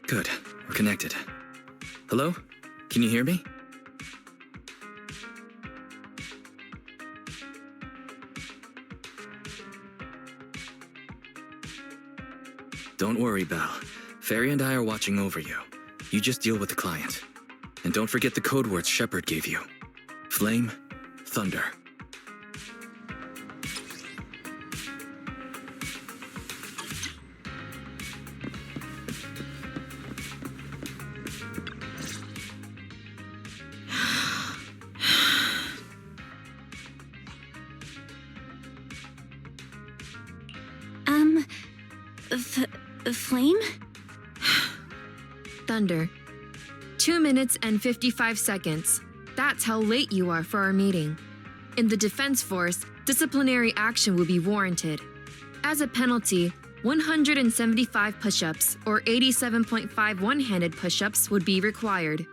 Good, we're connected. Hello? Can you hear me? Don't worry, Belle. Fairy and I are watching over you. You just deal with the client. And don't forget the code words Shepard gave you. Flame, thunder. Flame? Thunder. 2 minutes and 55 seconds. That's how late you are for our meeting. In the Defense Force, disciplinary action will be warranted. As a penalty, 175 push-ups or 87.5 one-handed push-ups would be required.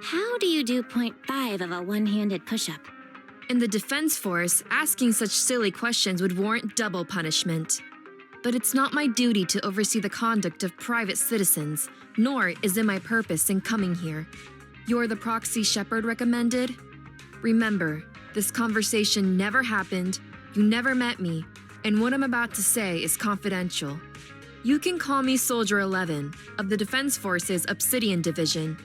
How do you do 0.5 of a one-handed push-up? In the Defense Force, asking such silly questions would warrant double punishment. But it's not my duty to oversee the conduct of private citizens, nor is it my purpose in coming here. You're the proxy Shepard recommended? Remember, this conversation never happened, you never met me, and what I'm about to say is confidential. You can call me Soldier 11 of the Defense Force's Obsidian Division.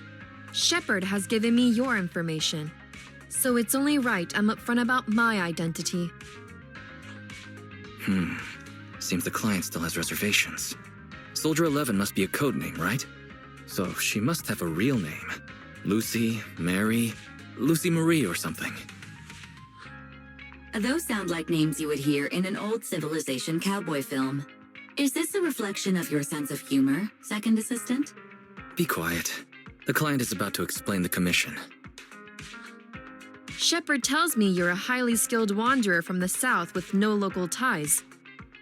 Shepard has given me your information, so it's only right I'm upfront about my identity. Seems the client still has reservations. Soldier 11 must be a code name, right? So she must have a real name. Lucy, Mary, Lucy Marie or something. Those sound like names you would hear in an old civilization cowboy film. Is this a reflection of your sense of humor, second assistant? Be quiet. The client is about to explain the commission. Shepard tells me you're a highly skilled wanderer from the south with no local ties.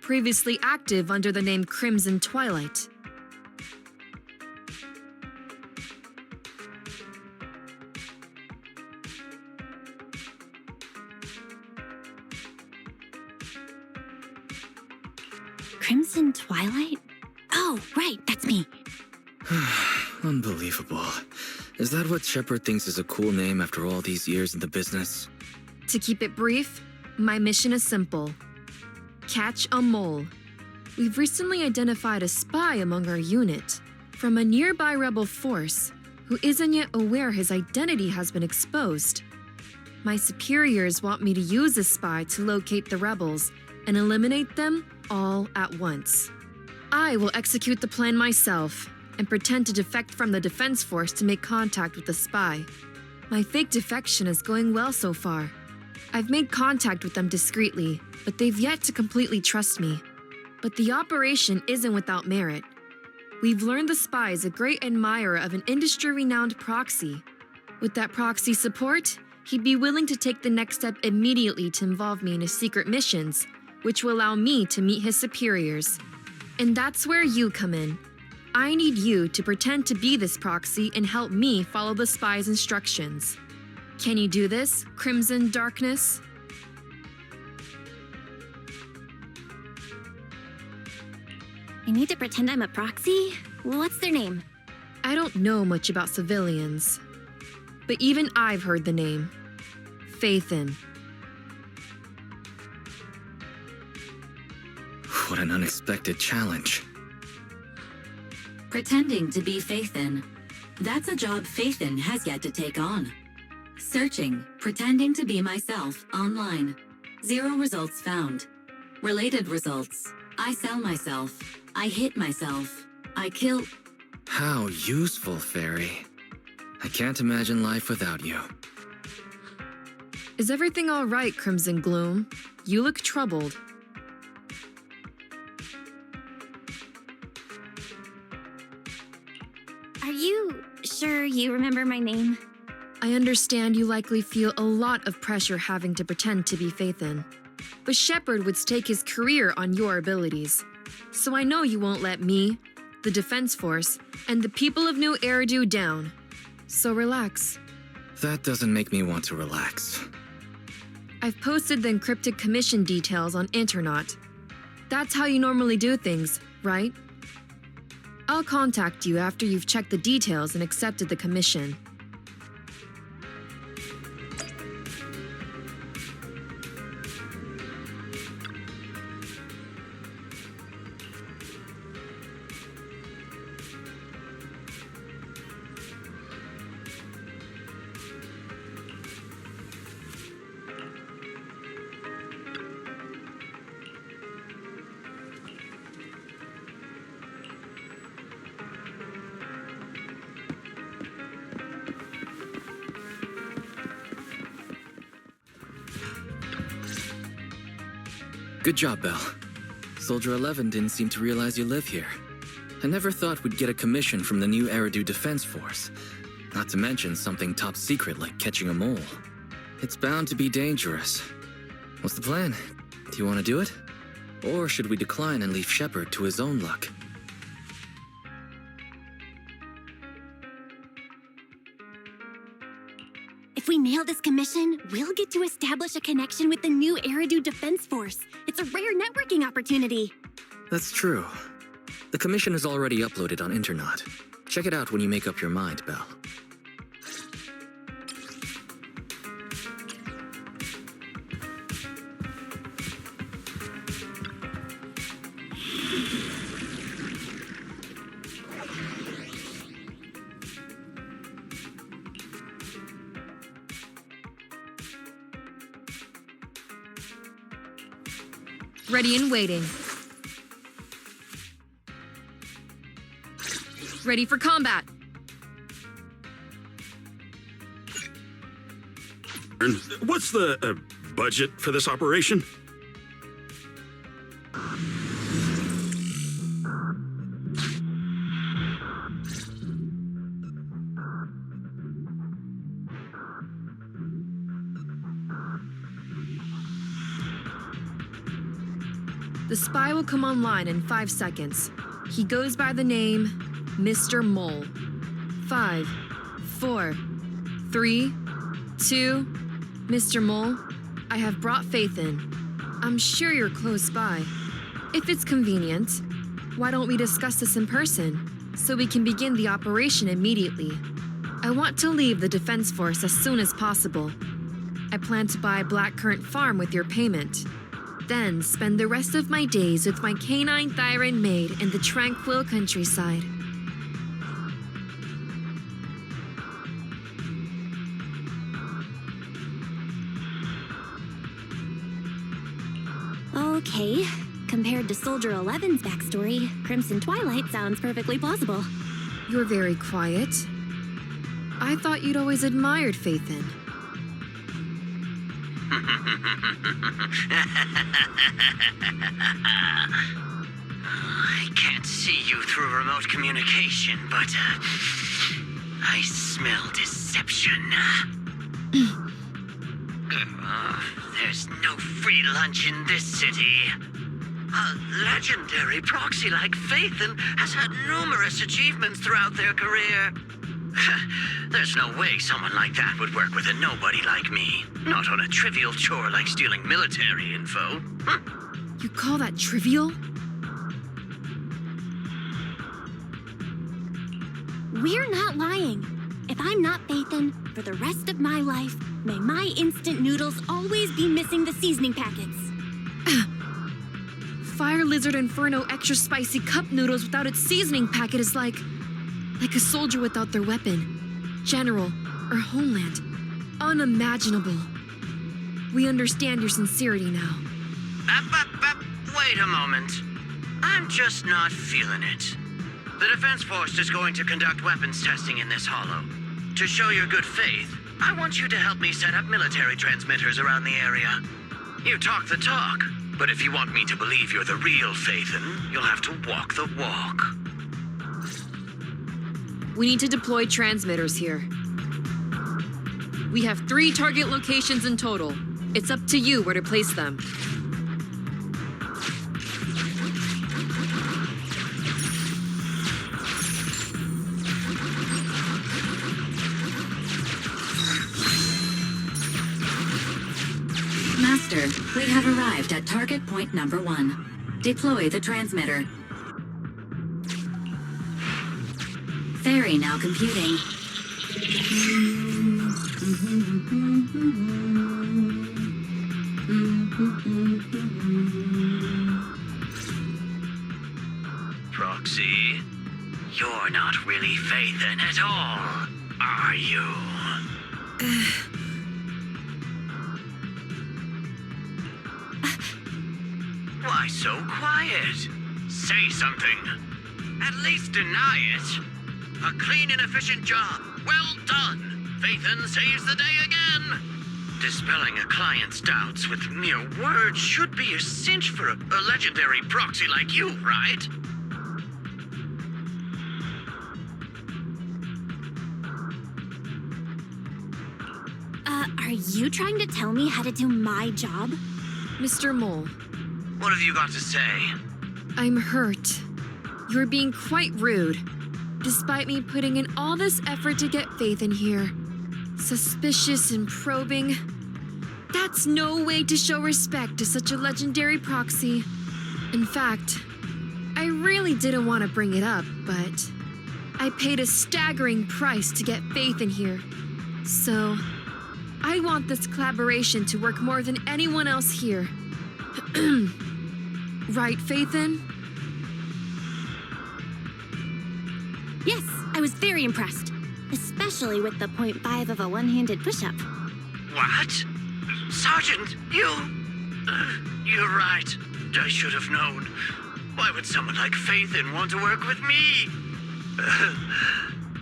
Previously active under the name Crimson Twilight. Crimson Twilight? Oh, right, that's me. Unbelievable. Is that what Shepard thinks is a cool name after all these years in the business? To keep it brief, my mission is simple. Catch a mole. We've recently identified a spy among our unit from a nearby rebel force who isn't yet aware his identity has been exposed. My superiors want me to use this spy to locate the rebels and eliminate them all at once. I will execute the plan myself and pretend to defect from the Defense Force to make contact with the spy. My fake defection is going well so far. I've made contact with them discreetly, but they've yet to completely trust me. But the operation isn't without merit. We've learned the spy is a great admirer of an industry-renowned proxy. With that proxy support, he'd be willing to take the next step immediately to involve me in his secret missions, which will allow me to meet his superiors. And that's where you come in. I need you to pretend to be this proxy and help me follow the spy's instructions. Can you do this, Crimson Darkness? I need to pretend I'm a proxy? What's their name? I don't know much about civilians, but even I've heard the name. Faithin. What an unexpected challenge. Pretending to be Faithin. That's a job Faithin has yet to take on. Searching, pretending to be myself online. 0 results found. Related results. I sell myself. I hit myself. I kill. How useful, Fairy. I can't imagine life without you. Is everything all right, Crimson Gloom? You look troubled. Are you sure you remember my name? I understand you likely feel a lot of pressure having to pretend to be Faithin. But Shepard would stake his career on your abilities. So I know you won't let me, the Defense Force, and the people of New Eridu down. So relax. That doesn't make me want to relax. I've posted the encrypted commission details on Internet. That's how you normally do things, right? I'll contact you after you've checked the details and accepted the commission. Good job, Belle. Soldier 11 didn't seem to realize you live here. I never thought we'd get a commission from the new Eridu Defense Force. Not to mention something top secret like catching a mole. It's bound to be dangerous. What's the plan? Do you want to do it? Or should we decline and leave Shepard to his own luck? If we nail this commission, we'll get to establish a connection with the new Eridu Defense Force. It's a rare networking opportunity. That's true. The commission is already uploaded on Internet. Check it out when you make up your mind, Belle. Ready and waiting. Ready for combat. What's the budget for this operation? The spy will come online in 5 seconds. He goes by the name Mr. Mole. 5, 4, 3, 2. Mr. Mole, I have brought Faith in. I'm sure you're close by. If it's convenient, why don't we discuss this in person so we can begin the operation immediately? I want to leave the Defense Force as soon as possible. I plan to buy Blackcurrant Farm with your payment. Then spend the rest of my days with my canine Thyran maid in the tranquil countryside. Okay. Compared to Soldier 11's backstory, Crimson Twilight sounds perfectly plausible. You're very quiet. I thought you'd always admired Faithin. I can't see you through remote communication, but I smell deception. There's no free lunch in this city. A legendary proxy like Faithin has had numerous achievements throughout their career. There's no way someone like that would work with a nobody like me. Not on a trivial chore like stealing military info. You call that trivial? We're not lying. If I'm not Faithin, for the rest of my life, may my instant noodles always be missing the seasoning packets. Fire Lizard Inferno extra spicy cup noodles without its seasoning packet is like a soldier without their weapon, general, or homeland. Unimaginable. We understand your sincerity now. Wait a moment. I'm just not feeling it. The Defense Force is going to conduct weapons testing in this hollow. To show your good faith, I want you to help me set up military transmitters around the area. You talk the talk, but if you want me to believe you're the real Faithin, you'll have to walk the walk. We need to deploy transmitters here. We have 3 target locations in total. It's up to you where to place them. Master, we have arrived at target point number 1. Deploy the transmitter. Ferry now computing. Proxy, you're not really Phaethon at all, are you? Why so quiet? Say something. At least deny it. A clean and efficient job. Well done. Phaethon saves the day again. Dispelling a client's doubts with mere words should be a cinch for a legendary proxy like you, right? Are you trying to tell me how to do my job? Mr. Mole, What have you got to say? I'm hurt. You're being quite rude. Despite me putting in all this effort to get Phaethon here. Suspicious and probing. That's no way to show respect to such a legendary proxy. In fact, I really didn't want to bring it up, but I paid a staggering price to get Phaethon here. So, I want this collaboration to work more than anyone else here. Right, Phaethon? Yes, I was very impressed. Especially with the 0.5 of a one-handed push-up. What? Sergeant, you... you're right. I should have known. Why would someone like Phaethon want to work with me?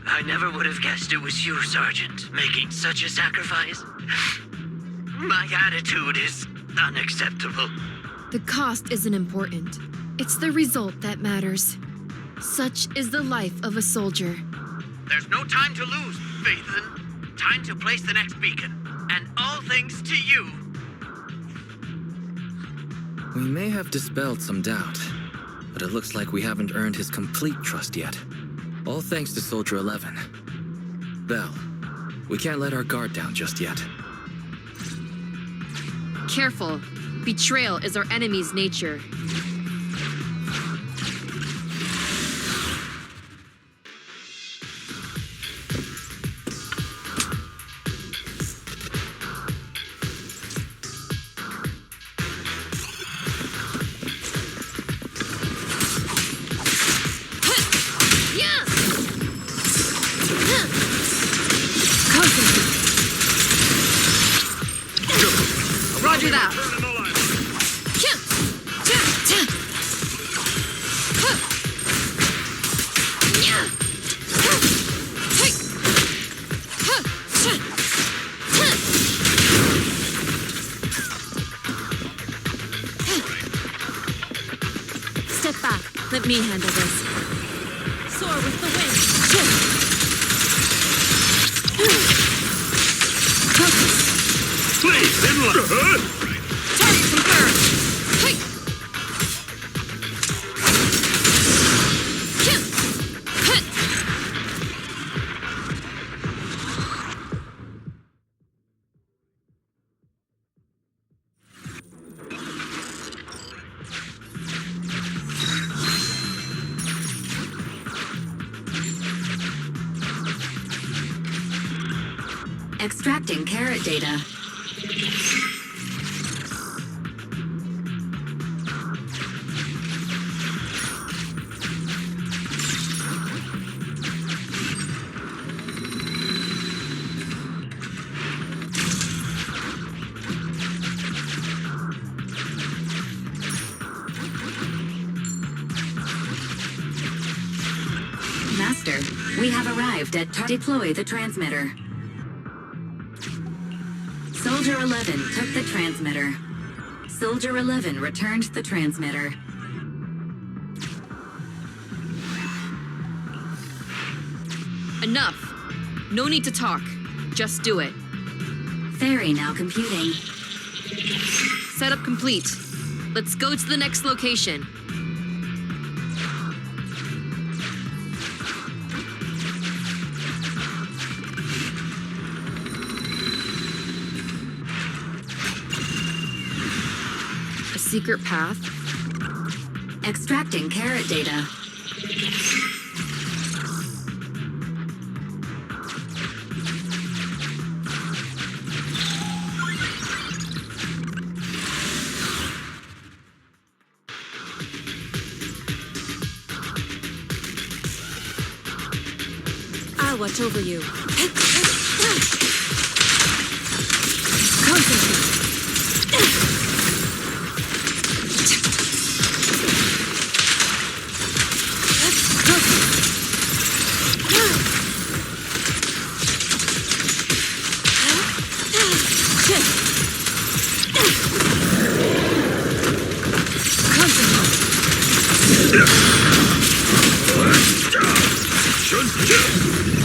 I never would have guessed it was you, Sergeant, making such a sacrifice. My attitude is unacceptable. The cost isn't important. It's the result that matters. Such is the life of a soldier. There's no time to lose, Phaethon. Time to place the next beacon. And all thanks to you. We may have dispelled some doubt, but it looks like we haven't earned his complete trust yet. All thanks to Soldier 11. Belle, we can't let our guard down just yet. Careful. Betrayal is our enemy's nature. Roger that. Step back. Let me handle this. Soar with the wind. Please, Zenless! Target confirmed. Hey. Extracting carrot data. Master, we have arrived at deploy the transmitter. Soldier 11 took the transmitter. Soldier 11 returned the transmitter. Enough. No need to talk. Just do it. Ferry now computing. Setup complete. Let's go to the next location. A secret path? Extracting carrot data. I'll watch over you.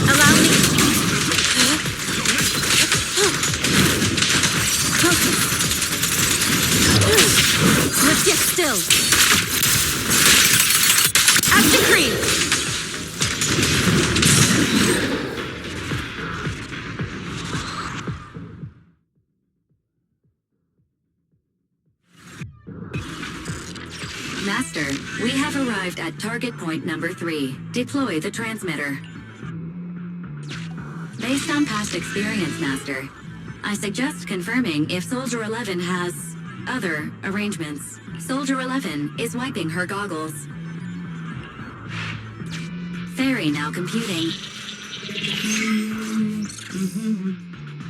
Allow me. Let's get still. Action cream. Master, we have arrived at target point number 3. Deploy the transmitter. Based on past experience, Master, I suggest confirming if Soldier 11 has other arrangements. Soldier 11 is wiping her goggles. Fairy now computing.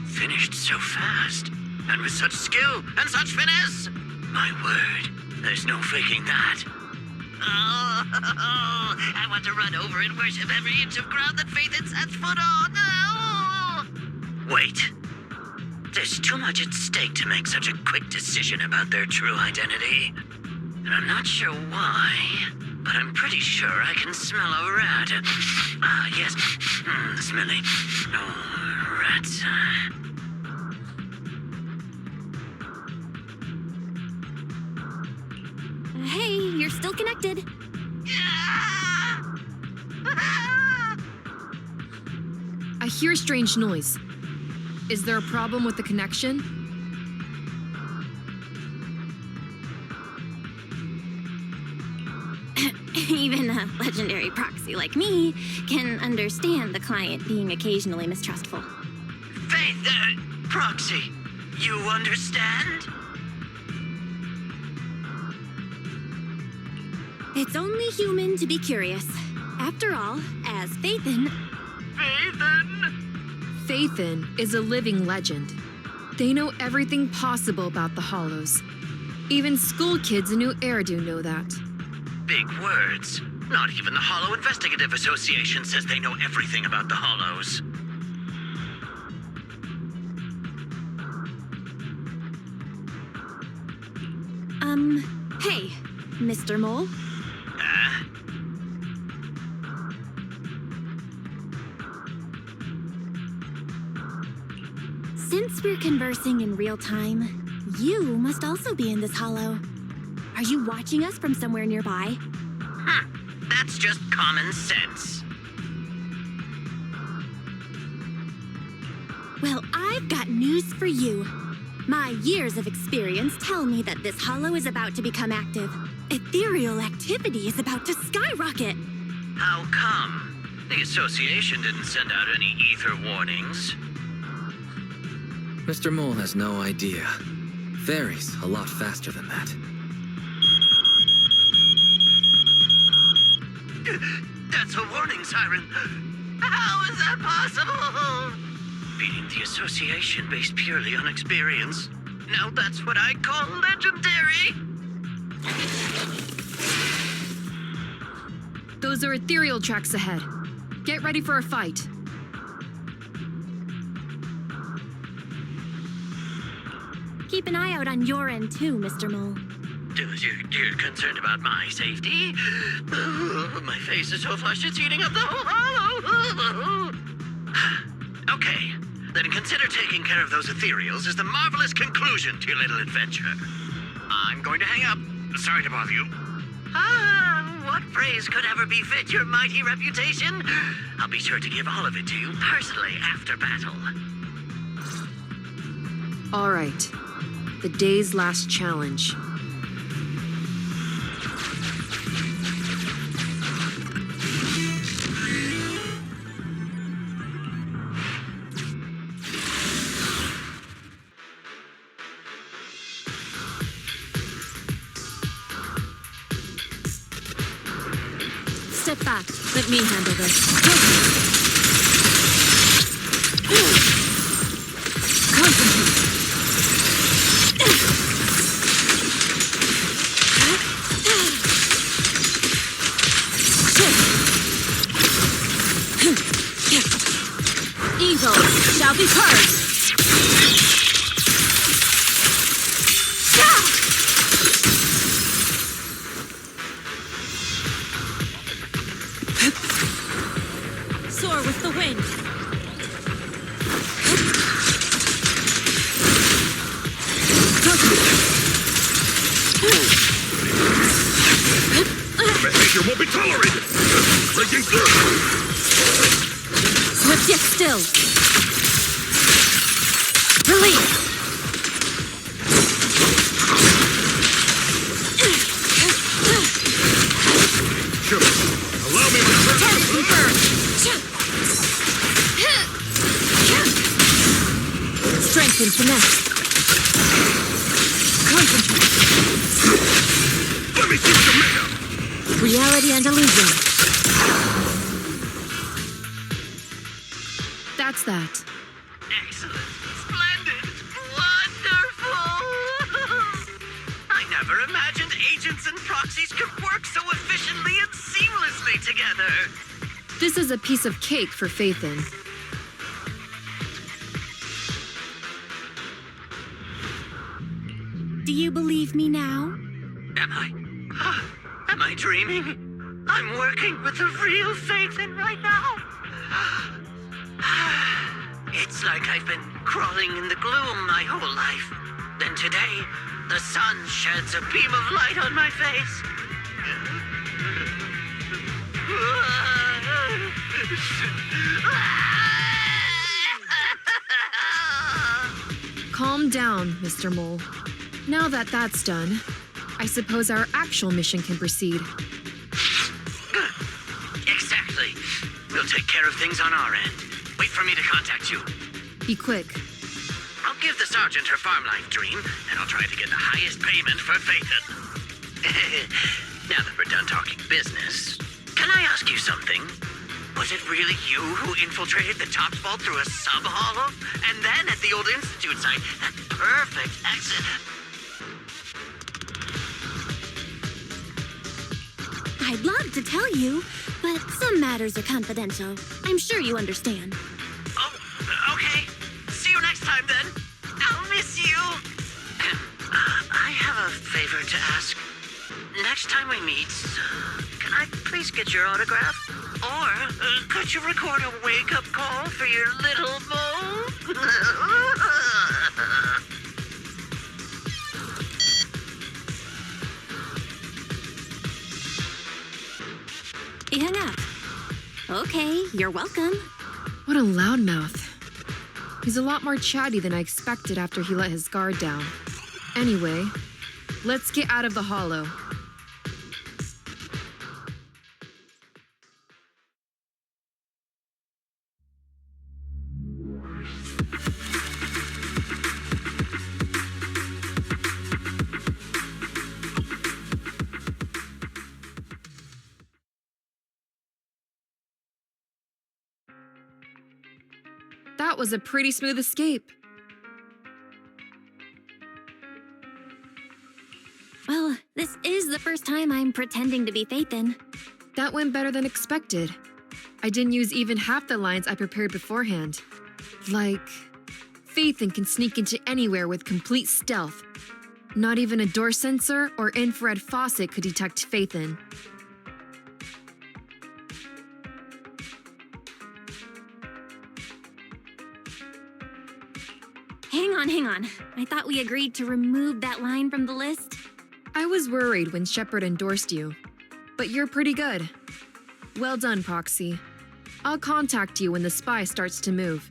Finished so fast, and with such skill and such finesse. My word, there's no faking that. Oh, I want to run over and worship every inch of ground that Faithin sets foot on. Oh. Wait. There's too much at stake to make such a quick decision about their true identity. And I'm not sure why, but I'm pretty sure I can smell a rat. Ah, yes. Smelly. Oh, rats. Hey, you're still connected. I hear strange noise. Is there a problem with the connection? Even a legendary proxy like me can understand the client being occasionally mistrustful. Faith, Proxy, you understand? It's only human to be curious. After all, as Faithin... Faithin is a living legend. They know everything possible about the Hollows. Even school kids in New Eridu know that. Big words. Not even the Hollow Investigative Association says they know everything about the Hollows. Hey, Mr. Mole. Since we're conversing in real time, you must also be in this hollow. Are you watching us from somewhere nearby? That's just common sense. Well, I've got news for you. My years of experience tell me that this hollow is about to become active. Ethereal activity is about to skyrocket. How come? The association didn't send out any ether warnings. Mr. Mole has no idea. Fairy's a lot faster than that. That's a warning siren. How is that possible? Beating the association based purely on experience. Now that's what I call legendary. Those are ethereal tracks ahead. Get ready for a fight. Keep an eye out on your end too, Mr. Mole. You're concerned about my safety? My face is so flushed it's eating up the whole hollow. Okay, then consider taking care of those ethereals as the marvelous conclusion to your little adventure. I'm going to hang up. Sorry to bother you. What praise could ever befit your mighty reputation? I'll be sure to give all of it to you personally after battle. All right. The day's last challenge. Step back. Let me handle this. Concentrate. Evil shall be purged. Soar with the wind. Behavior won't be tolerated. Breaking through. Swift yet still. Release. Sure. Allow me to Target confirmed. Strength and finesse. Concentrate. Let me see what you're made of. Reality and illusion. That's that. Excellent. Splendid. Wonderful. I never imagined agents and proxies could work so efficiently and seamlessly together. This is a piece of cake for Faithin. Do you believe me now? Am I dreaming? I'm working with the real Faithin right now. It's like I've been crawling in the gloom my whole life. Then today, the sun sheds a beam of light on my face. Calm down, Mr. Mole. Now that that's done, I suppose our actual mission can proceed. Exactly. We'll take care of things on our end. Wait for me to contact you. Be quick. I'll give the sergeant her farm life dream, and I'll try to get the highest payment for Faithin. Now that we're done talking business, can I ask you something? Was it really you who infiltrated the Tops Vault through a sub-hollow? And then at the old Institute site, that perfect exit... I'd love to tell you, but some matters are confidential. I'm sure you understand. Oh, okay. See you next time, then. I'll miss you. I have a favor to ask. Next time we meet, can I please get your autograph? Or could you record a wake-up call for your little mole? He hung up. Okay, you're welcome. What a loudmouth. He's a lot more chatty than I expected after he let his guard down. Anyway, let's get out of the hollow. That was a pretty smooth escape. Well, this is the first time I'm pretending to be Faithin. That went better than expected. I didn't use even half the lines I prepared beforehand. Like, Faithin can sneak into anywhere with complete stealth. Not even a door sensor or infrared faucet could detect Faithin. Hang on. I thought we agreed to remove that line from the list. I was worried when Shepard endorsed you, but you're pretty good. Well done, Proxy. I'll contact you when the spy starts to move.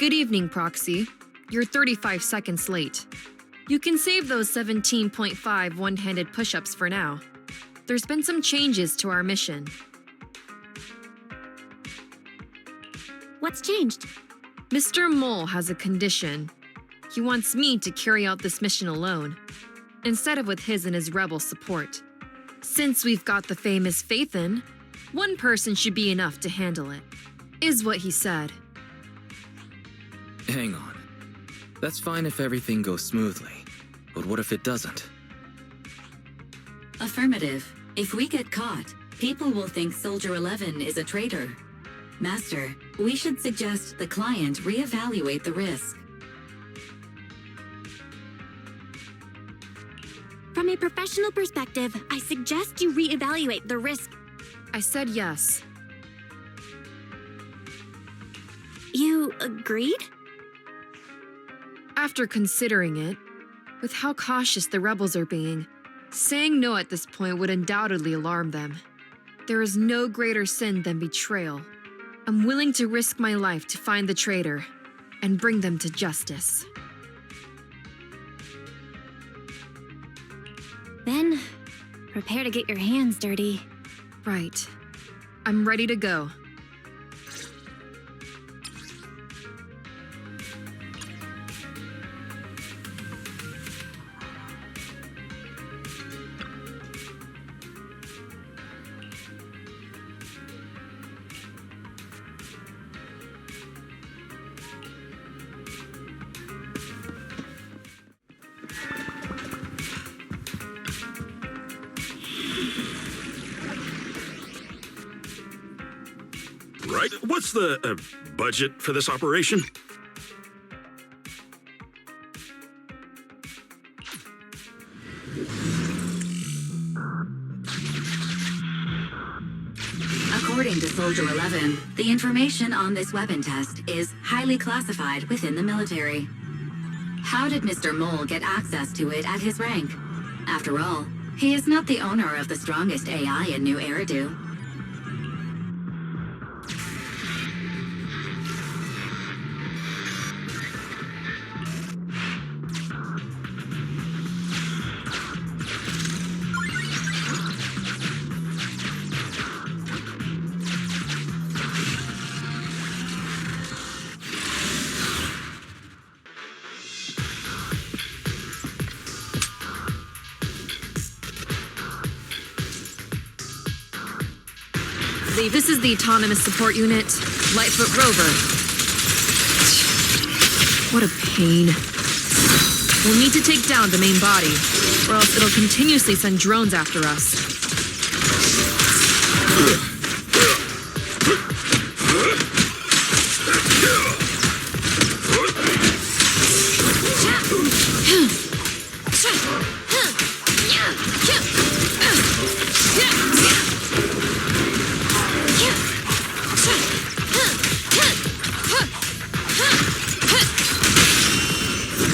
Good evening, Proxy. You're 35 seconds late. You can save those 17.5 one-handed push-ups for now. There's been some changes to our mission. What's changed? Mr. Mole has a condition. He wants me to carry out this mission alone, instead of with his and his rebel support. Since we've got the famous Phaethon, one person should be enough to handle it, is what he said. Hang on. That's fine if everything goes smoothly. But what if it doesn't? Affirmative. If we get caught, people will think Soldier 11 is a traitor. Master, we should suggest the client reevaluate the risk. From a professional perspective, I suggest you reevaluate the risk. I said yes. You agreed? After considering it, with how cautious the rebels are being, saying no at this point would undoubtedly alarm them. There is no greater sin than betrayal. I'm willing to risk my life to find the traitor and bring them to justice. Then, prepare to get your hands dirty. Right. I'm ready to go. Right? What's the budget for this operation? According to Soldier 11, the information on this weapon test is highly classified within the military. How did Mr. Mole get access to it at his rank? After all, he is not the owner of the strongest AI in New Eridu. This is the Autonomous Support Unit, Lightfoot Rover. What a pain. We'll need to take down the main body, or else it'll continuously send drones after us.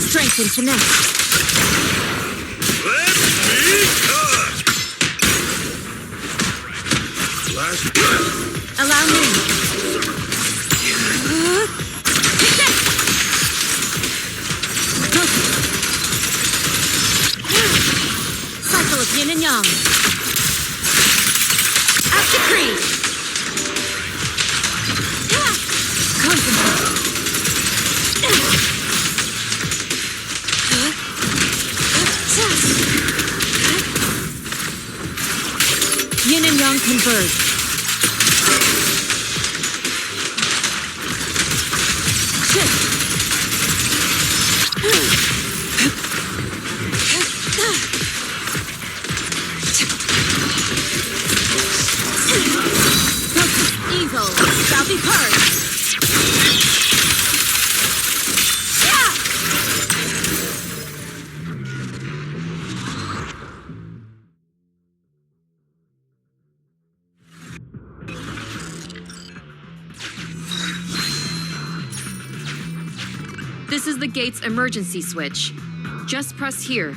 Strength and finesse. Let me cut! Last breath. Allow me. Cycle of yin and yang. After creed. Concentrate. Yin and yang converge. Evil shall be purged. This is the gate's emergency switch. Just press here.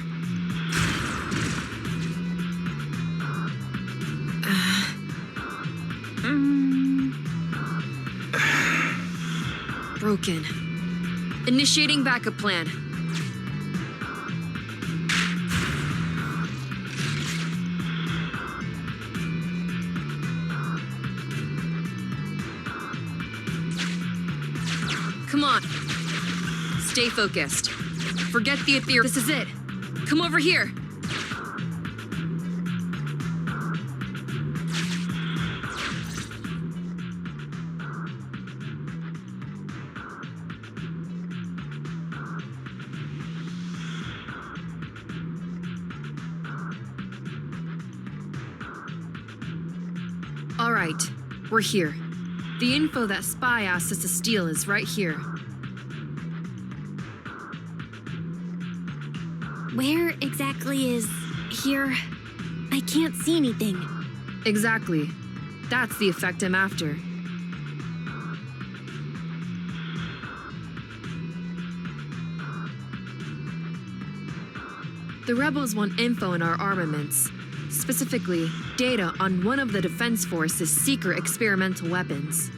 Broken. Initiating backup plan. Come on. Stay focused. Forget the ethereal. This is it. Come over here. All right, we're here. The info that Spy asked us to steal is right here. Where exactly is here? I can't see anything. Exactly. That's the effect I'm after. The rebels want info on our armaments. Specifically, data on one of the Defense Force's secret experimental weapons.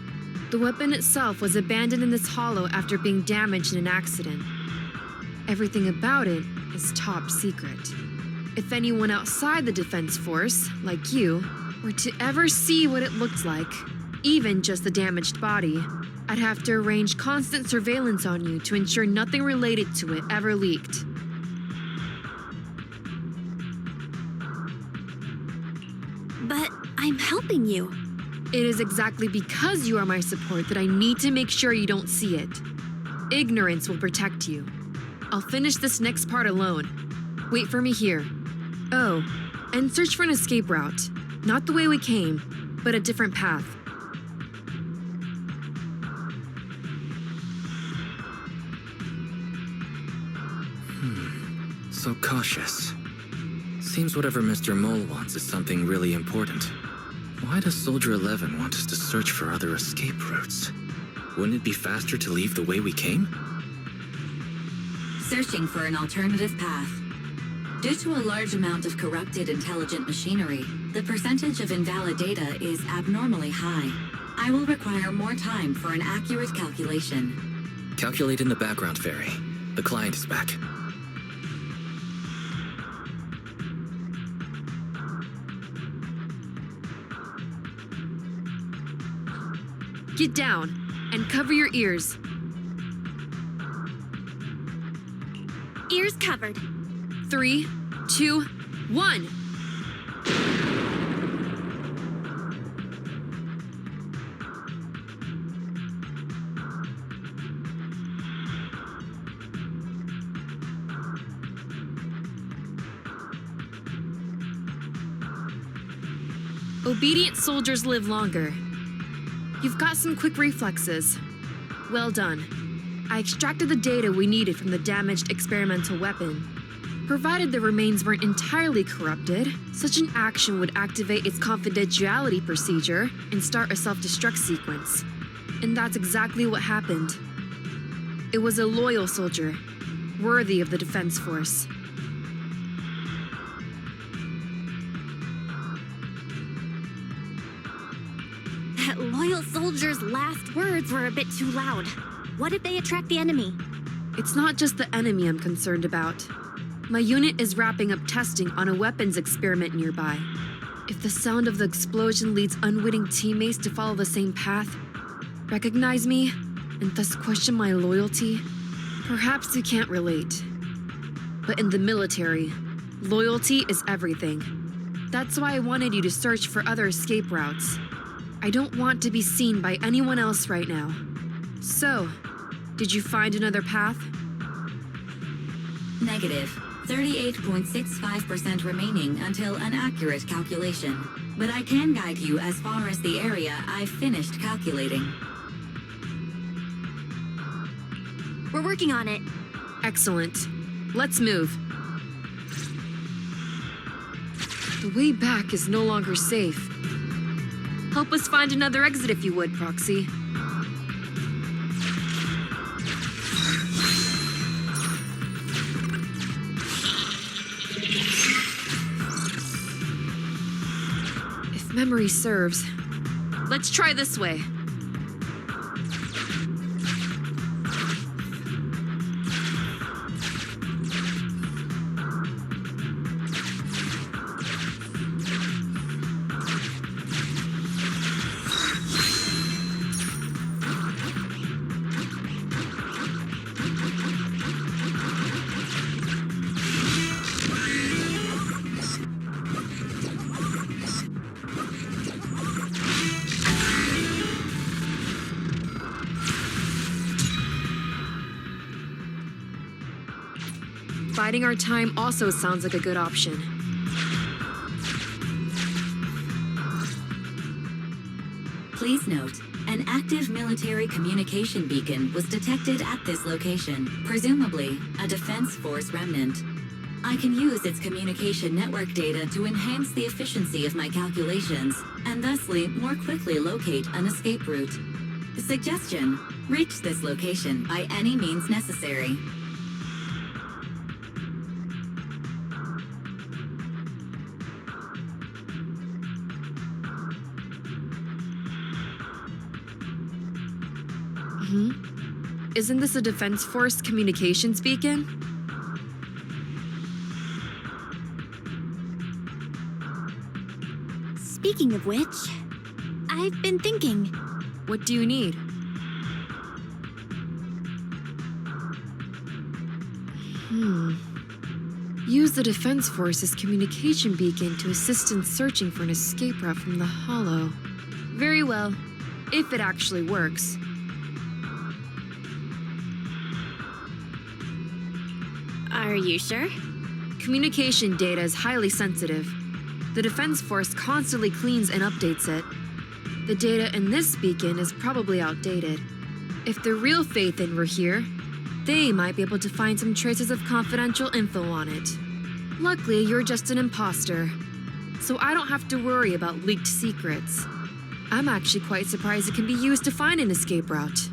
The weapon itself was abandoned in this hollow after being damaged in an accident. Everything about it is top secret. If anyone outside the Defense Force, like you, were to ever see what it looked like, even just the damaged body, I'd have to arrange constant surveillance on you to ensure nothing related to it ever leaked. But I'm helping you. It is exactly because you are my support that I need to make sure you don't see it. Ignorance will protect you. I'll finish this next part alone. Wait for me here. Oh, and search for an escape route. Not the way we came, but a different path. So cautious. Seems whatever Mr. Mole wants is something really important. Why does Soldier 11 want us to search for other escape routes? Wouldn't it be faster to leave the way we came? Searching for an alternative path. Due to a large amount of corrupted intelligent machinery, the percentage of invalid data is abnormally high. I will require more time for an accurate calculation. Calculate in the background, Fairy. The client is back. Get down and cover your ears. Ears covered. 3, 2, 1. Obedient soldiers live longer. You've got some quick reflexes. Well done. I extracted the data we needed from the damaged experimental weapon. Provided the remains weren't entirely corrupted, such an action would activate its confidentiality procedure and start a self-destruct sequence. And that's exactly what happened. It was a loyal soldier, worthy of the Defense Force. That loyal soldier's last words were a bit too loud. What if they attract the enemy? It's not just the enemy I'm concerned about. My unit is wrapping up testing on a weapons experiment nearby. If the sound of the explosion leads unwitting teammates to follow the same path, recognize me, and thus question my loyalty, perhaps you can't relate. But in the military, loyalty is everything. That's why I wanted you to search for other escape routes. I don't want to be seen by anyone else right now. So, did you find another path? Negative. 38.65% remaining until an accurate calculation. But I can guide you as far as the area I've finished calculating. We're working on it. Excellent. Let's move. The way back is no longer safe. Help us find another exit if you would, Proxy. If memory serves, let's try this way. Biding our time also sounds like a good option. Please note, an active military communication beacon was detected at this location, presumably a Defense Force remnant. I can use its communication network data to enhance the efficiency of my calculations, and thusly more quickly locate an escape route. Suggestion: reach this location by any means necessary. Isn't this a Defense Force communications beacon? Speaking of which, I've been thinking. What do you need? Use the Defense Force's communication beacon to assist in searching for an escape route from the Hollow. Very well, if it actually works. Are you sure? Communication data is highly sensitive. The Defense Force constantly cleans and updates it. The data in this beacon is probably outdated. If the real Faithin were here, they might be able to find some traces of confidential info on it. Luckily, you're just an imposter, so I don't have to worry about leaked secrets. I'm actually quite surprised it can be used to find an escape route.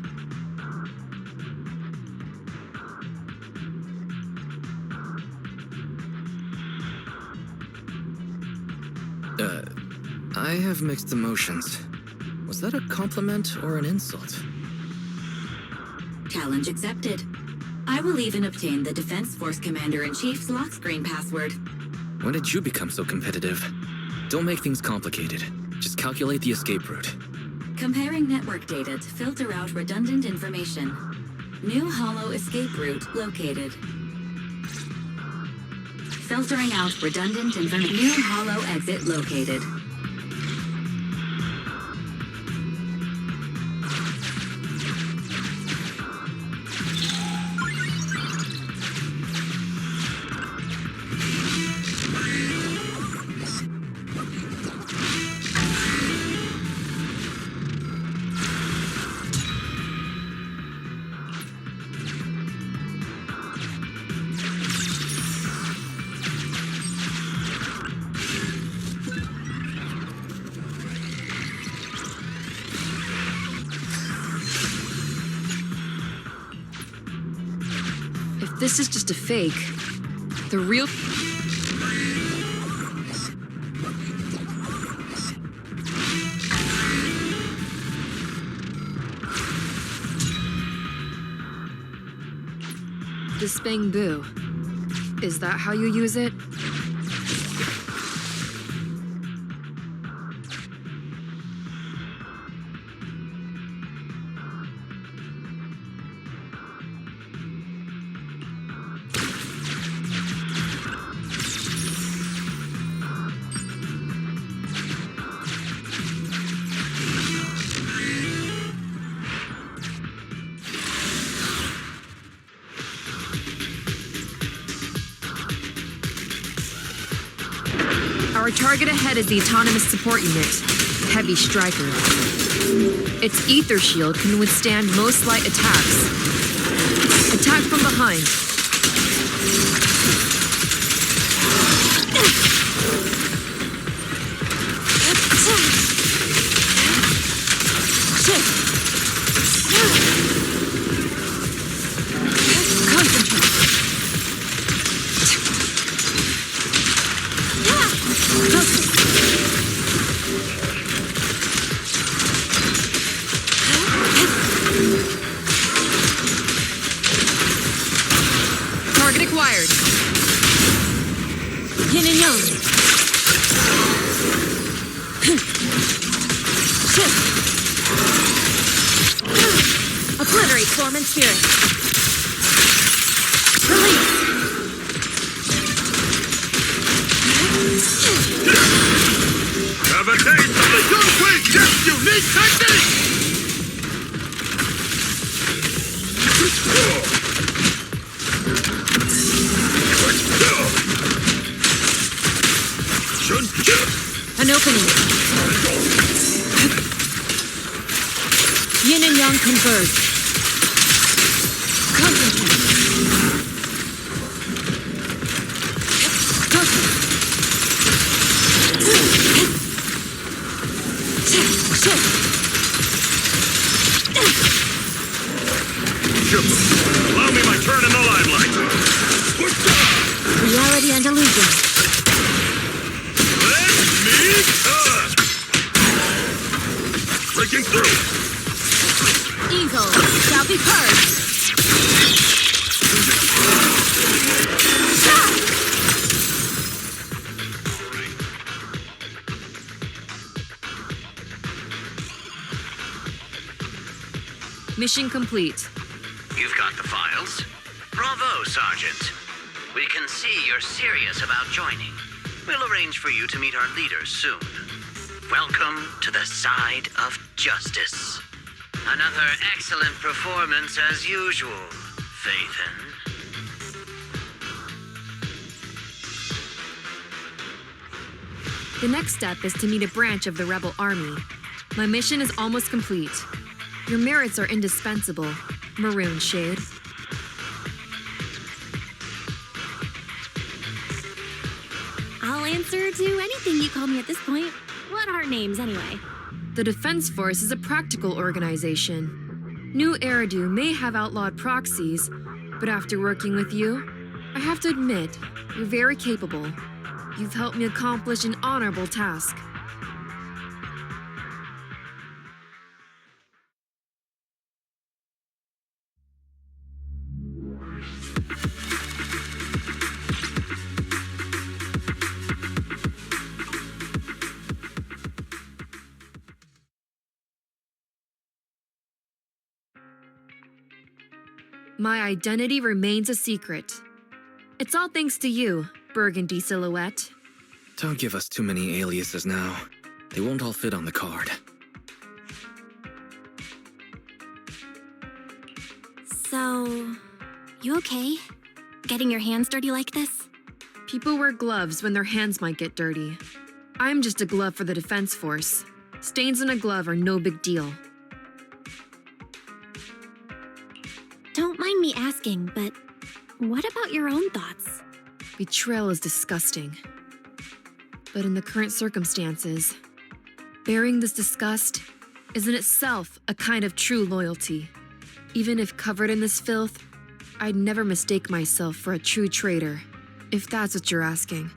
I have mixed emotions. Was that a compliment or an insult? Challenge accepted. I will even obtain the Defense Force Commander-in-Chief's lock screen password. When did you become so competitive? Don't make things complicated. Just calculate the escape route. Comparing network data to filter out redundant information. New Hollow escape route located. Filtering out redundant information. New Hollow exit located. This is just a fake. The real... This bamboo. Is that how you use it? Our target ahead is the Autonomous Support Unit, Heavy Striker. Its ether shield can withstand most light attacks. Attack from behind. Concentrate. Target acquired. Yin and yang. Obliterate form and spirit. Release. Have a taste of the Gunway Jet's unique technique! opening. Yin and Yang converge. Concentrate. Allow me my turn in the limelight. Reality and illusion. Let me touch. Breaking through. Evil shall be purged. Mission complete. You've got the files? Bravo, Sergeant. We can see you're serious about joining. We'll arrange for you to meet our leaders soon. Welcome to the side of justice. Another excellent performance as usual, Phaethon. The next step is to meet a branch of the rebel army. My mission is almost complete. Your merits are indispensable, Maroon Shade. I'll answer to anything you call me at this point. What are our names, anyway? The Defense Force is a practical organization. New Eridu may have outlawed proxies, but after working with you, I have to admit, you're very capable. You've helped me accomplish an honorable task. My identity remains a secret. It's all thanks to you, Burgundy Silhouette. Don't give us too many aliases now. They won't all fit on the card. So, you okay? Getting your hands dirty like this? People wear gloves when their hands might get dirty. I'm just a glove for the Defense Force. Stains on a glove are no big deal. Don't mind me asking, but what about your own thoughts? Betrayal is disgusting. But in the current circumstances, bearing this disgust is in itself a kind of true loyalty. Even if covered in this filth, I'd never mistake myself for a true traitor, if that's what you're asking.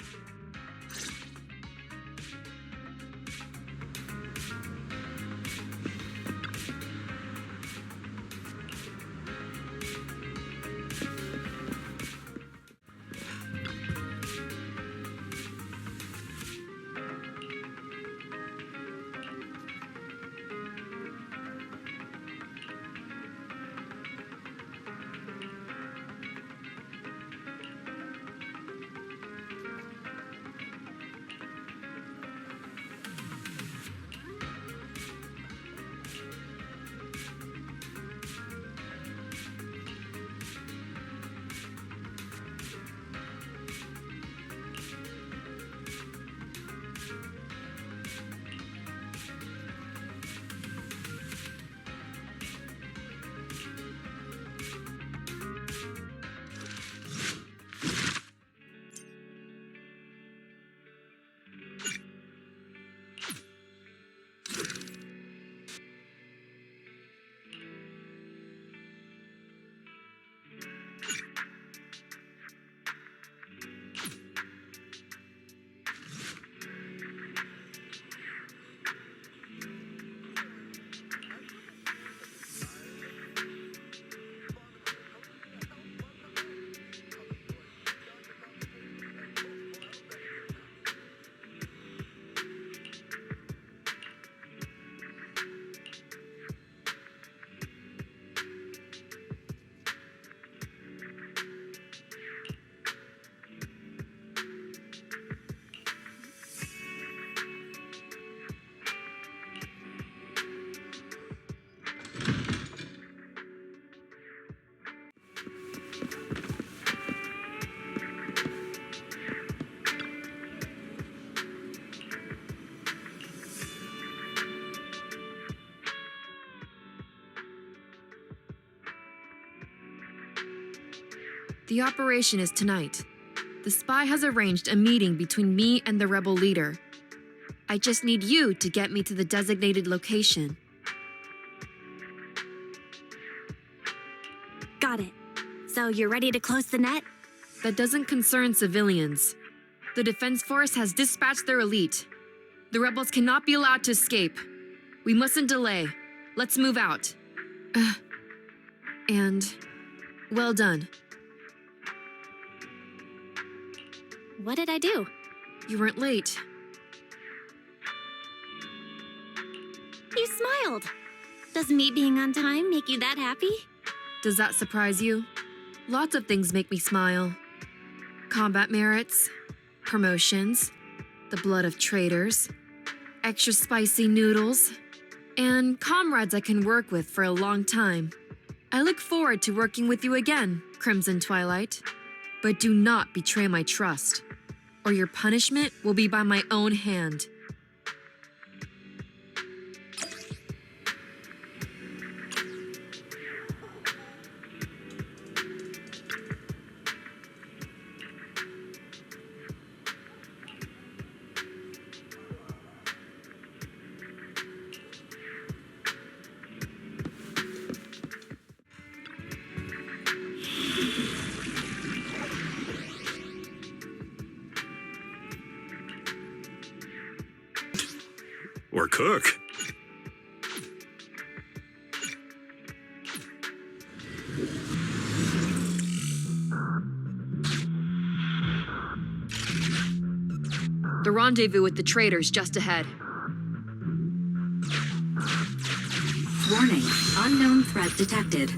The operation is tonight. The spy has arranged a meeting between me and the rebel leader. I just need you to get me to the designated location. Got it. So you're ready to close the net? That doesn't concern civilians. The Defense Force has dispatched their elite. The rebels cannot be allowed to escape. We mustn't delay. Let's move out. And well done. What did I do? You weren't late. You smiled. Does me being on time make you that happy? Does that surprise you? Lots of things make me smile. Combat merits, promotions, the blood of traitors, extra spicy noodles, and comrades I can work with for a long time. I look forward to working with you again, Crimson Twilight. But do not betray my trust, or your punishment will be by my own hand. Or cook. The rendezvous with the traitors just ahead. Warning, unknown threat detected.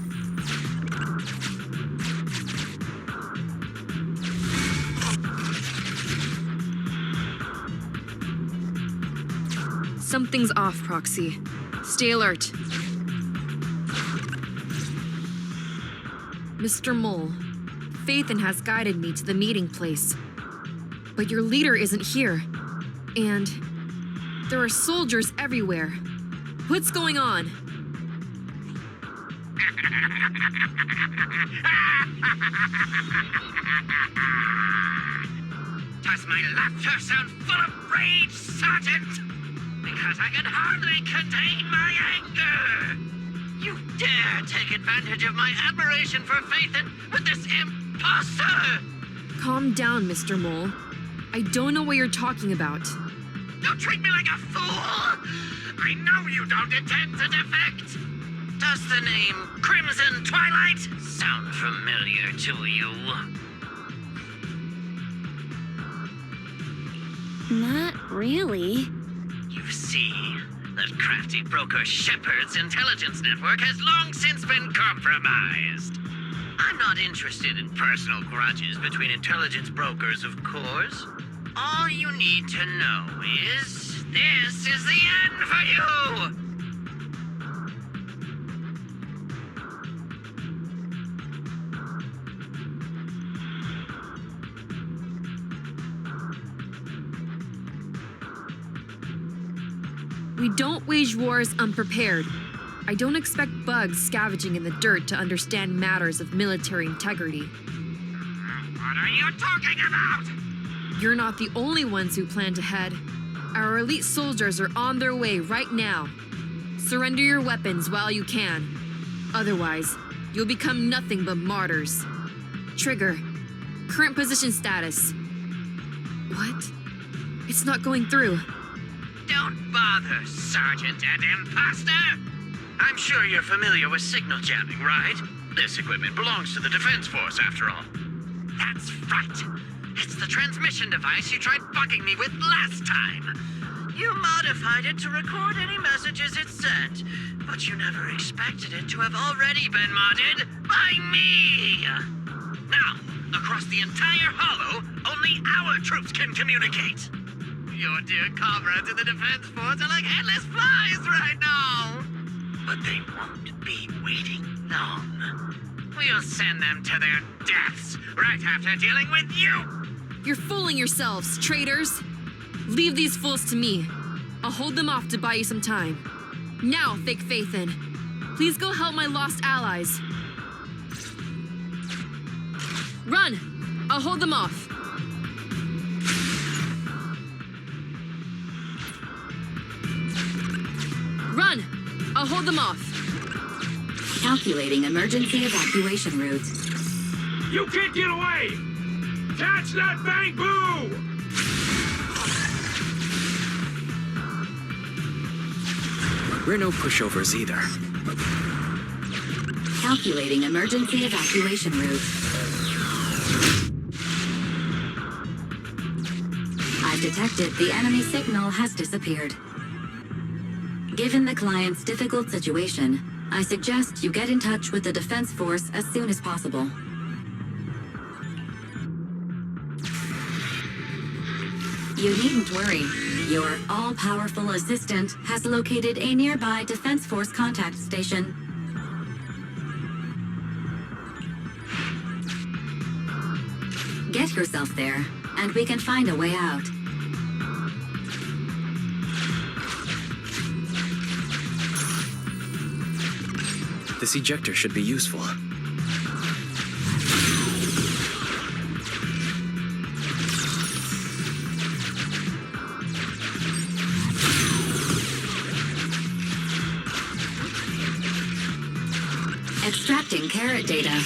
Something's off, Proxy. Stay alert. Mr. Mole, Phaethon has guided me to the meeting place. But your leader isn't here. And there are soldiers everywhere. What's going on? Does my laughter sound full of rage, Sergeant? Because I can hardly contain my anger! You dare take advantage of my admiration for Phaethon with this imposter! Calm down, Mr. Mole. I don't know what you're talking about. Don't treat me like a fool! I know you don't intend to defect! Does the name Crimson Twilight sound familiar to you? Not really. You see, that crafty broker Shepard's intelligence network has long since been compromised. I'm not interested in personal grudges between intelligence brokers, of course. All you need to know is, this is the end for you! We don't wage wars unprepared. I don't expect bugs scavenging in the dirt to understand matters of military integrity. What are you talking about? You're not the only ones who plan to head. Our elite soldiers are on their way right now. Surrender your weapons while you can. Otherwise, you'll become nothing but martyrs. Trigger, current position status. What? It's not going through. Don't bother, Sergeant and Imposter! I'm sure you're familiar with signal jamming, right? This equipment belongs to the Defense Force, after all. That's right. It's the transmission device you tried bugging me with last time. You modified it to record any messages it sent, but you never expected it to have already been modded by me! Now, across the entire Hollow, only our troops can communicate. Your dear comrades in the Defense Force are like headless flies right now! But they won't be waiting long. We'll send them to their deaths right after dealing with you! You're fooling yourselves, traitors! Leave these fools to me. I'll hold them off to buy you some time. Now, fake Phaethon, please go help my lost allies. Run! I'll hold them off. Run! I'll hold them off. Calculating emergency evacuation route. You can't get away! Catch that bang-boo! We're no pushovers either. Calculating emergency evacuation route. I've detected the enemy signal has disappeared. Given the client's difficult situation, I suggest you get in touch with the Defense Force as soon as possible. You needn't worry. Your all-powerful assistant has located a nearby Defense Force contact station. Get yourself there, and we can find a way out. This ejector should be useful. Extracting carrot data.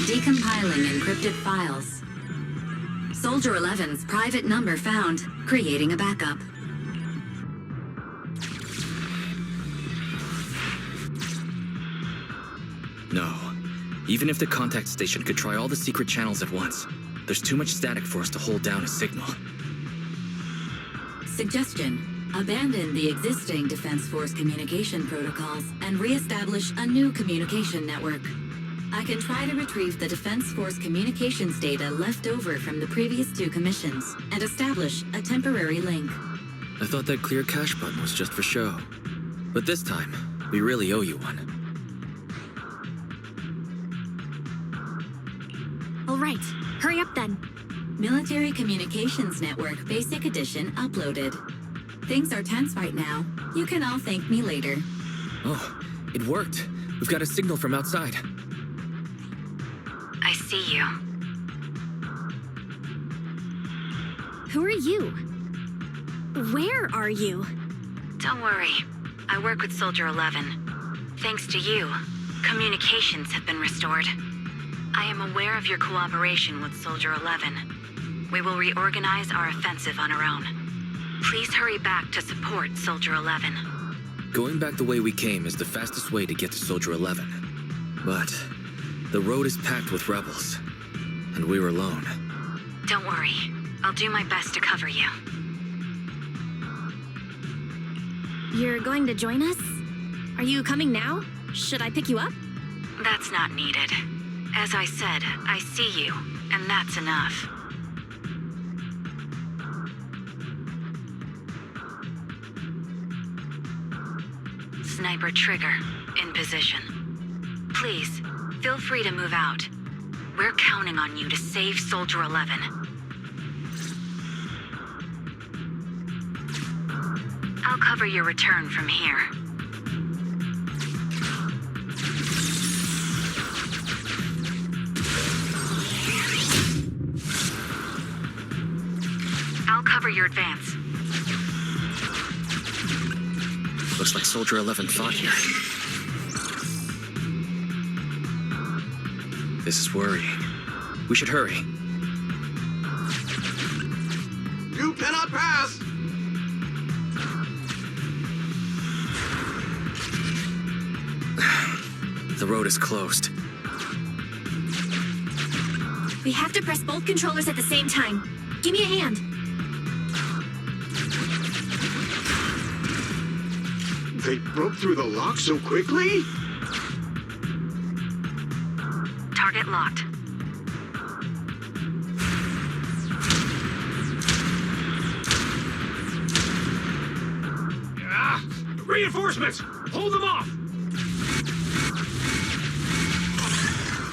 Decompiling encrypted files. Soldier 11's private number found, creating a backup. No. Even if the contact station could try all the secret channels at once, there's too much static for us to hold down a signal. Suggestion: abandon the existing Defense Force communication protocols and re-establish a new communication network. I can try to retrieve the Defense Force communications data left over from the previous 2 commissions and establish a temporary link. I thought that clear cache button was just for show. But this time, we really owe you one. All right, hurry up then. Military Communications Network Basic Edition uploaded. Things are tense right now. You can all thank me later. Oh, it worked. We've got a signal from outside. I see you. Who are you? Where are you? Don't worry. I work with Soldier 11. Thanks to you, communications have been restored. I am aware of your cooperation with Soldier 11. We will reorganize our offensive on our own. Please hurry back to support Soldier 11. Going back the way we came is the fastest way to get to Soldier 11. But the road is packed with rebels, and we're alone. Don't worry. I'll do my best to cover you. You're going to join us? Are you coming now? Should I pick you up? That's not needed. As I said, I see you, and that's enough. Sniper trigger, in position. Please, feel free to move out. We're counting on you to save Soldier 11. I'll cover your return from here. I'll cover your advance. Looks like Soldier 11 fought here. This is worrying. We should hurry. You cannot pass! The road is closed. We have to press both controllers at the same time. Give me a hand. They broke through the lock so quickly? Target locked. Reinforcements! Hold them off!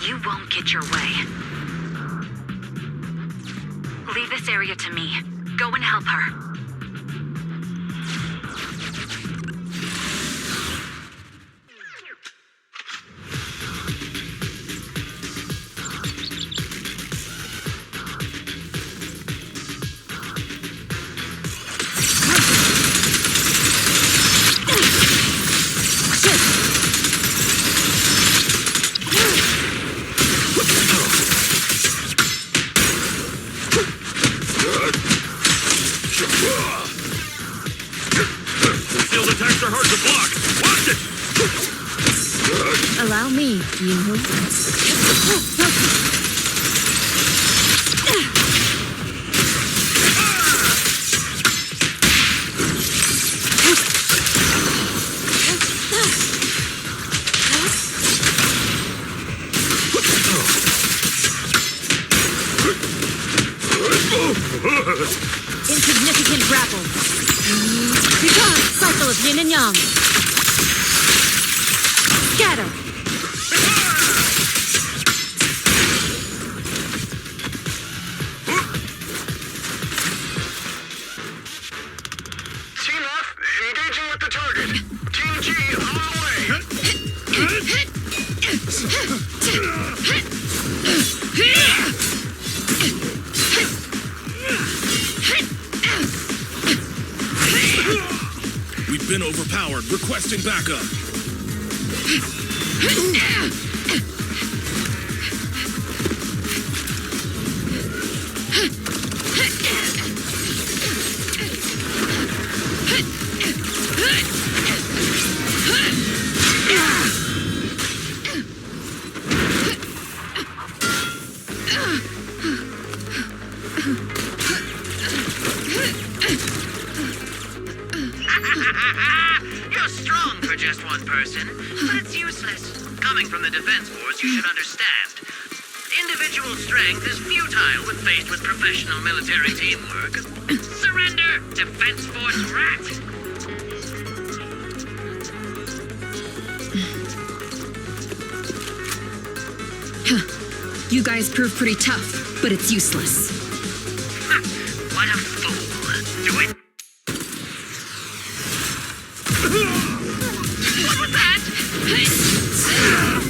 You won't get your way. Leave this area to me. Go and help her. Concealed attacks are hard to block! Watch it! Allow me, you. Insignificant grapple. Cycle of yin and yang. Scatter. Team F, engaging with the target. Team G, on the way. We've been overpowered. Requesting backup. You're strong for just one person, but it's useless. Coming from the Defense Force, you should understand. Individual strength is futile when faced with professional military teamwork. Surrender, Defense Force rat! You guys prove pretty tough, but it's useless. Ha, what a fool. Do it. What was that?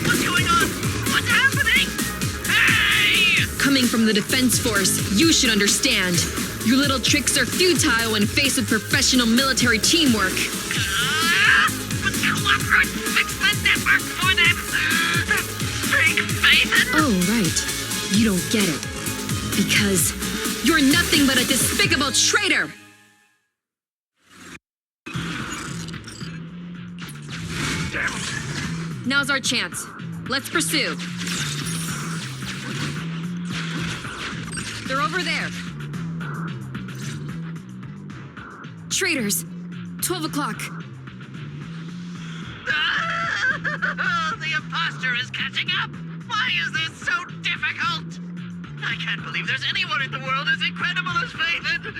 What's going on? What's happening? Hey! Coming from the Defense Force, you should understand. Your little tricks are futile when faced with professional military teamwork. But Clockwork fixed the network for them. Fake faith. Oh, right. You don't get it. Because you're nothing but a despicable traitor! Damn it. Now's our chance. Let's pursue. They're over there. Traitors. 12 o'clock. The imposter is catching up. Why is this so difficult? I can't believe there's anyone in the world as incredible as Faithen.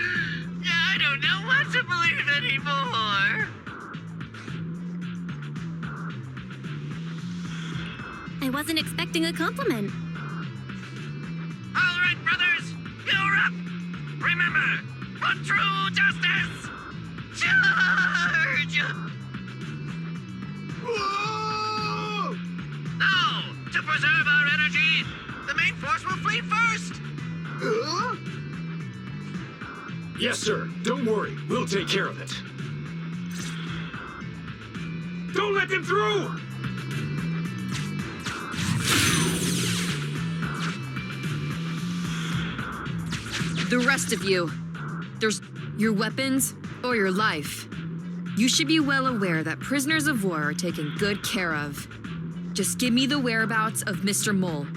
I don't know what to believe anymore. I wasn't expecting a compliment. All right, brothers, you're up. Remember, for true justice, charge! Whoa! Now, to preserve our energy, the main force will flee first. Yes, sir. Don't worry. We'll take care of it. Don't let them through! The rest of you. There's your weapons or your life. You should be well aware that prisoners of war are taken good care of. Just give me the whereabouts of Mr. Mole,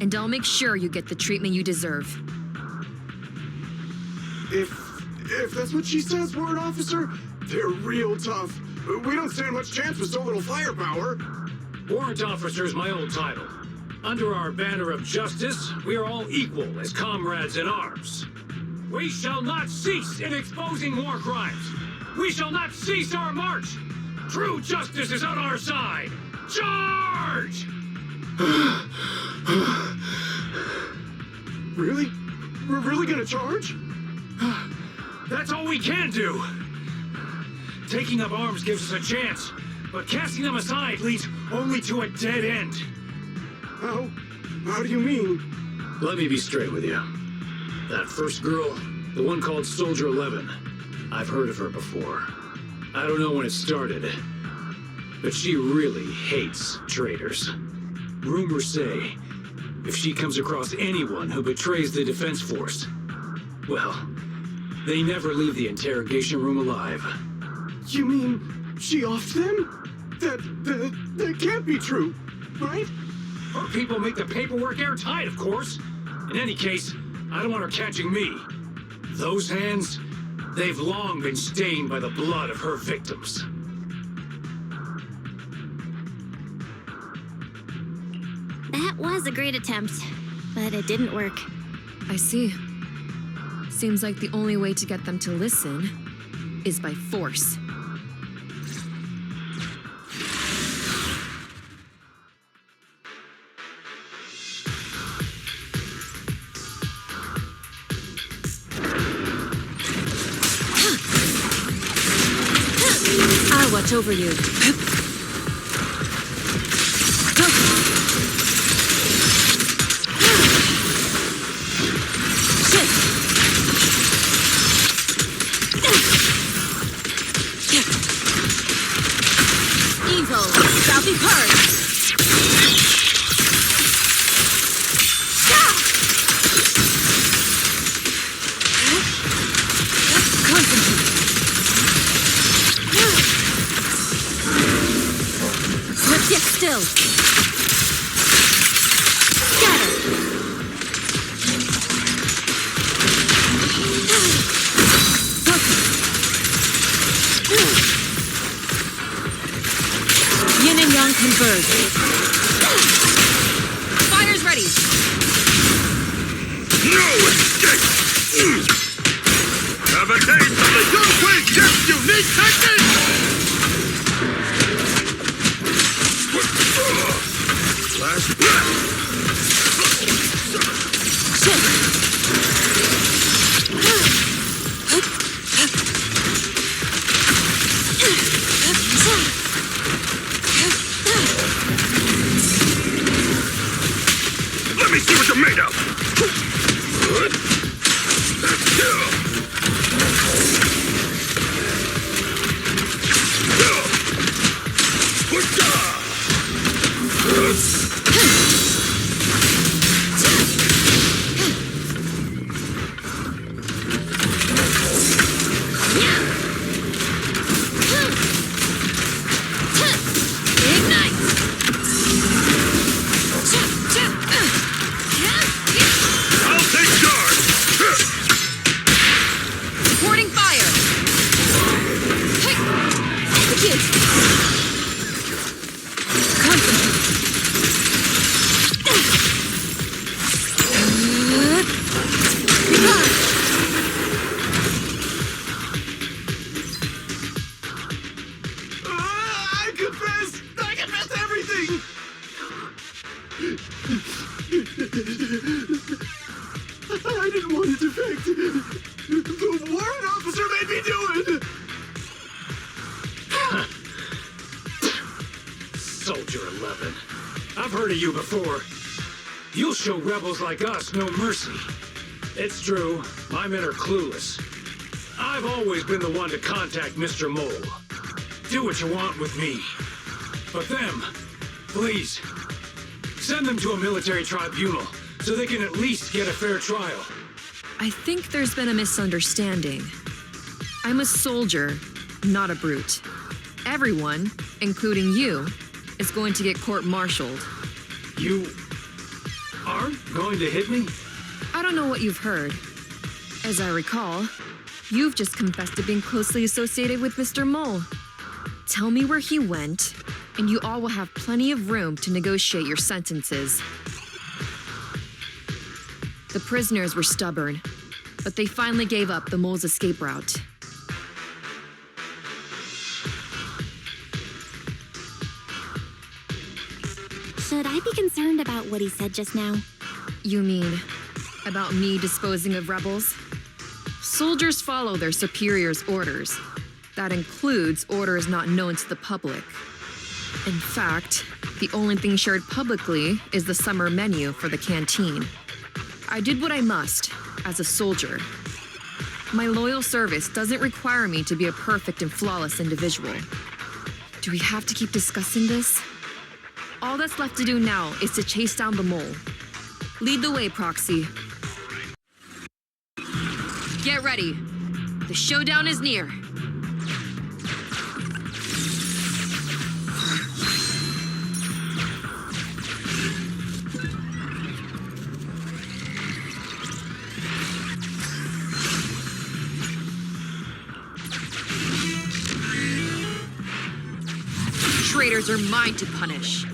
and I'll make sure you get the treatment you deserve. If that's what she says, Warrant Officer, they're real tough. We don't stand much chance with so little firepower. Warrant Officer is my old title. Under our banner of justice, we are all equal as comrades in arms. We shall not cease in exposing war crimes. We shall not cease our march. True justice is on our side. Charge! Really? We're really gonna charge? That's all we can do. Taking up arms gives us a chance, but casting them aside leads only to a dead end. How do you mean? Let me be straight with you. That first girl, the one called Soldier 11, I've heard of her before. I don't know when it started, but she really hates traitors. Rumors say, if she comes across anyone who betrays the Defense Force, well, they never leave the interrogation room alive. You mean she offed them? That can't be true, right? Her people make the paperwork airtight, of course. In any case, I don't want her catching me. Those hands, they've long been stained by the blood of her victims. That was a great attempt, but it didn't work. I see. Seems like the only way to get them to listen is by force. I'll watch over you. Evil shall be purged. Yet still. Scatter. Yin and Yang converge. Fire's ready. No escape! Have a taste of the Gunway Jet's unique technique! Last let me see what you're made of! I didn't want to defect. The warrant officer made me do it. Soldier 11. I've heard of you before. You'll show rebels like us no mercy. It's true, my men are clueless. I've always been the one to contact Mr. Mole. Do what you want with me. But them, please, send them to a military tribunal so they can at least get a fair trial. I think there's been a misunderstanding. I'm a soldier, not a brute. Everyone, including you, is going to get court-martialed. You aren't going to hit me? I don't know what you've heard. As I recall, you've just confessed to being closely associated with Mr. Mole. Tell me where he went, and you all will have plenty of room to negotiate your sentences. The prisoners were stubborn, but they finally gave up the mole's escape route. Should I be concerned about what he said just now? You mean about me disposing of rebels? Soldiers follow their superiors' orders. That includes orders not known to the public. In fact, the only thing shared publicly is the summer menu for the canteen. I did what I must, as a soldier. My loyal service doesn't require me to be a perfect and flawless individual. Do we have to keep discussing this? All that's left to do now is to chase down the mole. Lead the way, Proxy. Get ready. The showdown is near. Traitors are mine to punish.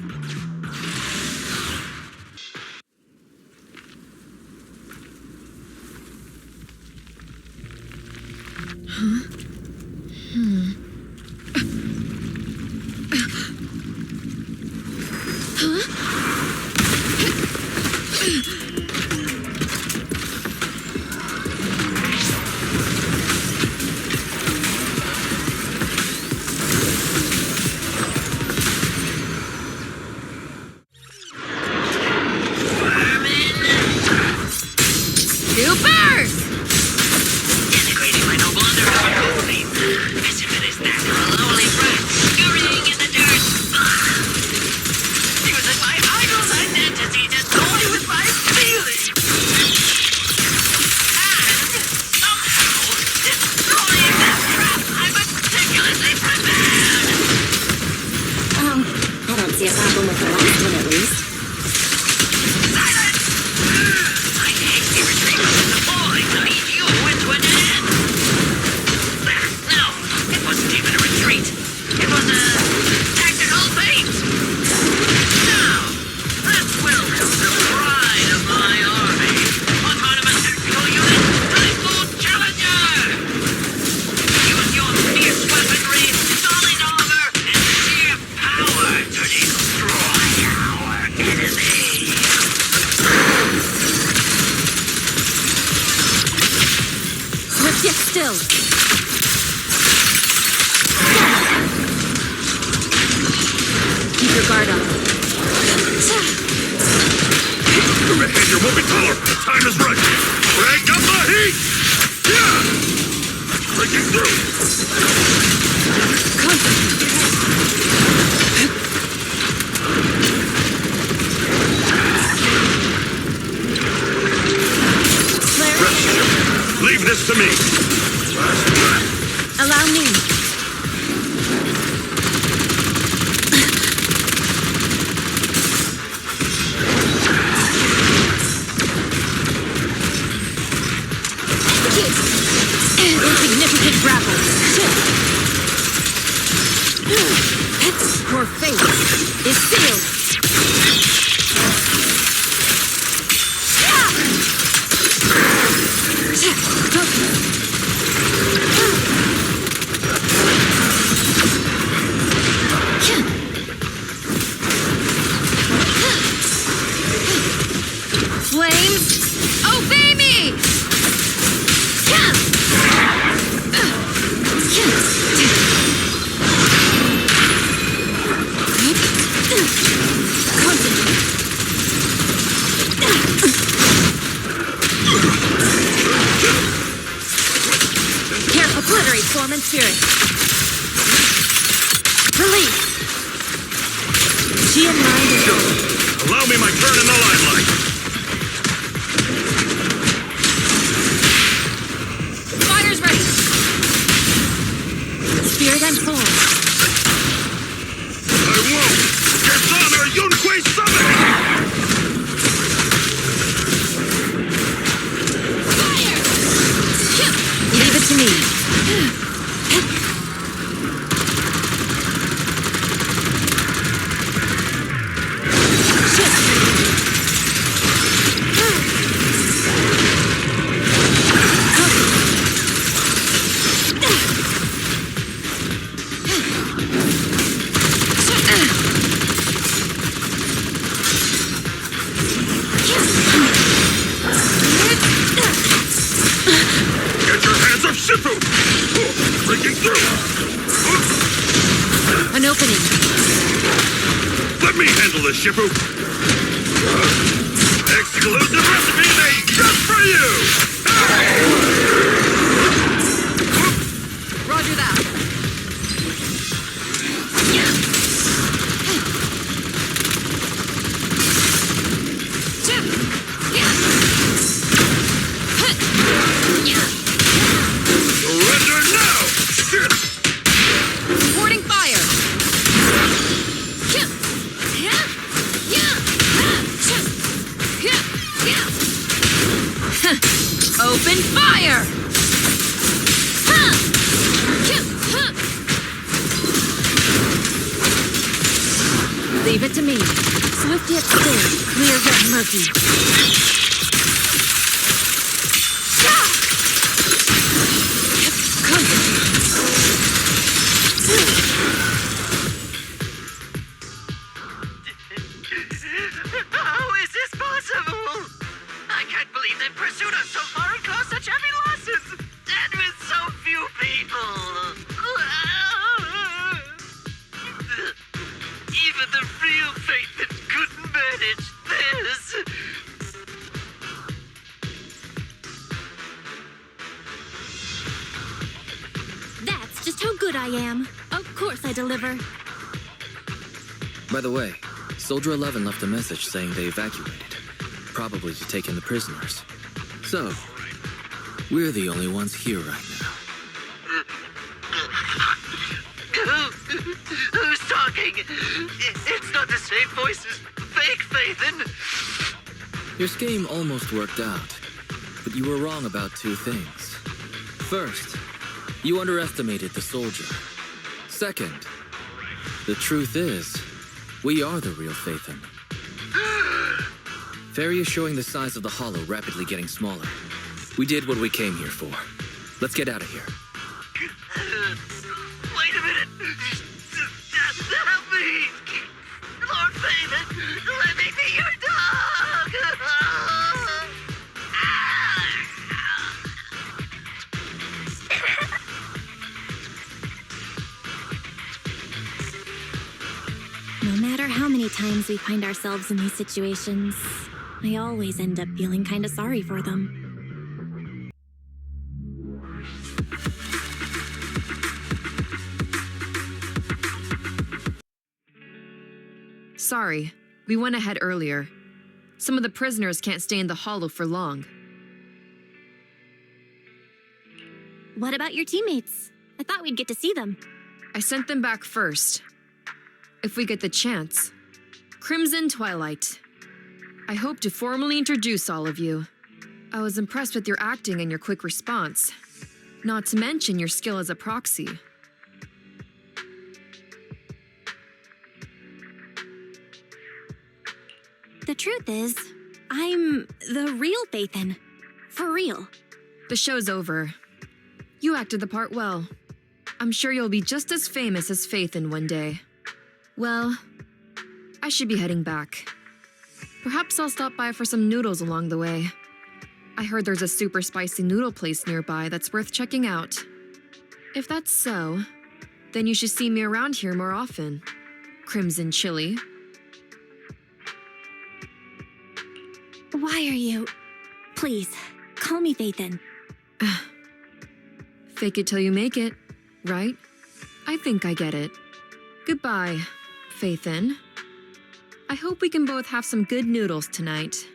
me handle this, Shippu! Exclusive recipe made just for you! Roger that. Surrender now! Supporting fire. Open fire! Leave it to me. Swift yet still, clear yet murky. How is this possible? I can't believe they pursued us so far and caused such heavy losses! And with so few people! Even the real Phaethon couldn't manage this! That's just how good I am. Of course I deliver. By the way, Soldier 11 left a message saying they evacuated, probably to take in the prisoners. So, we're the only ones here right now. Who's talking? It's not the same voice as fake Phaethon! Your scheme almost worked out, but you were wrong about two things. First, you underestimated the soldier. Second, the truth is, we are the real Phaethon. Fairy is showing the size of the hollow rapidly getting smaller. We did what we came here for. Let's get out of here. Wait a minute! Help me! Lord Phaethon, let me be your dog! No matter how many times we find ourselves in these situations, I always end up feeling kinda sorry for them. Sorry, we went ahead earlier. Some of the prisoners can't stay in the hollow for long. What about your teammates? I thought we'd get to see them. I sent them back first. If we get the chance. Crimson Twilight. I hope to formally introduce all of you. I was impressed with your acting and your quick response. Not to mention your skill as a proxy. The truth is, I'm the real Phaethon. For real. The show's over. You acted the part well. I'm sure you'll be just as famous as Phaethon one day. Well, I should be heading back. Perhaps I'll stop by for some noodles along the way. I heard there's a super spicy noodle place nearby that's worth checking out. If that's so, then you should see me around here more often. Crimson Chili. Why are you... Please, call me Phaethon. Fake it till you make it, right? I think I get it. Goodbye, Phaethon. I hope we can both have some good noodles tonight.